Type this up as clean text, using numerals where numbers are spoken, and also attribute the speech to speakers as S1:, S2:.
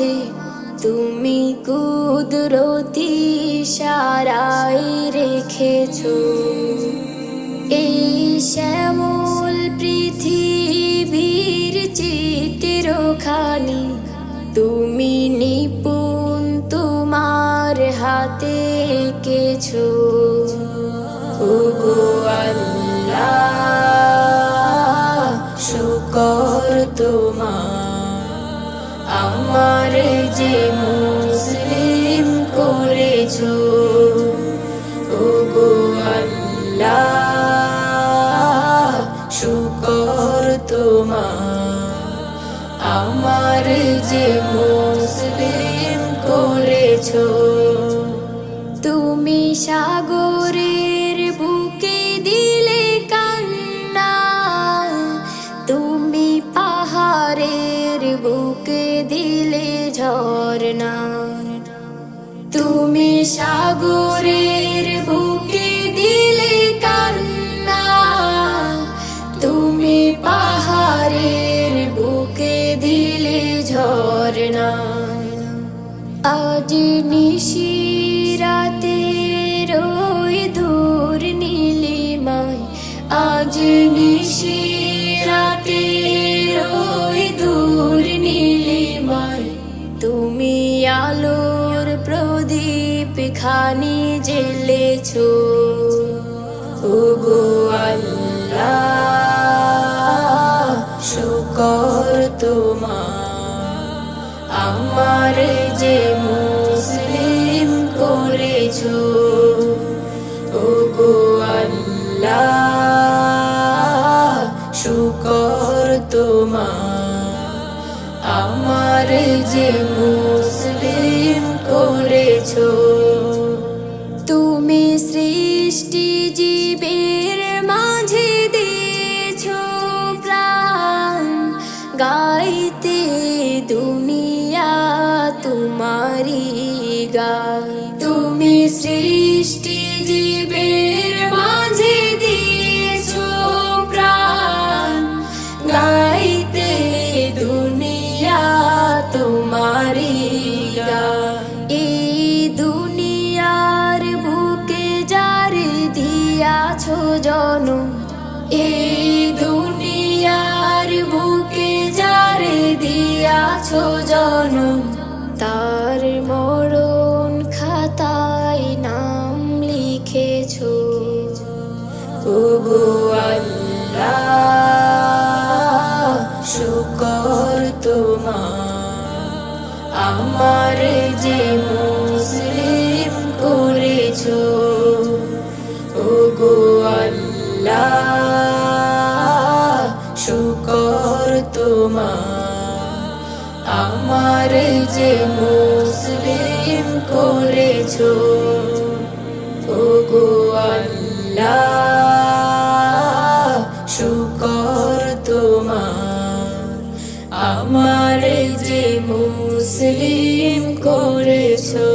S1: মাঝে তুমি কুদরতি ইশারায় রেখেছো। এই শ্যামল পৃথিবীর চিত্রখানি তুমি নিপুণ তোমার হাতে এঁকেছো। ওগো আল্লাহ, শুকর তোমার, আমার যে মুসলিম করেছো। ওগো আল্লাহ, শুকর তোমার, আমার যে মুসলিম করেছো। তুমি সাগরের বুকে দিলে কান্না, তুমি পাহাড়ের বুকে দিলে ঝরনা। তুমি সাগরের বুকে দিলে কান্না, তুমি পাহাড়ের বুকে দিলে ঝরনা। আজ নিশিরাতে রই দূর নীলিমায়, আজ নিশিরাতে রই দূর নীলিমায়, তুমি আলোর প্রদীপ খানি জ্বেলেছো। ওগো আল্লাহ, শুকর তোমার, আমার যে মুসলিম করেছো। ওগো আল্লাহ, শুকর তোমার, আমার যে মুসলিম করেছো। তুমি সৃষ্টি জীবের মাঝে দিয়েছো প্রাণ, গাইতে দুনিয়া তোমারি গান। তুমি সৃষ্টি জীবের মাঝে দিয়েছো প্রাণ, গাইতে দুনিয়া তোমারি গান। এই দুনিয়ার বুকে যারে দিয়াছো জনম, এই দুনিয়ার বুকে যারে দিয়াছো জনম, তার মরণ খাতায় নাম লিখেছো। ওগো আল্লাহ, শুকর তোমার, আমার যে মুসলিম করেছো। ওগো আল্লাহ, শুকর তোমার, আমার যে মুসলিম করেছো। ওগো আল্লাহ, শুকর তোমার, আমার যে মুসলিম করেছো।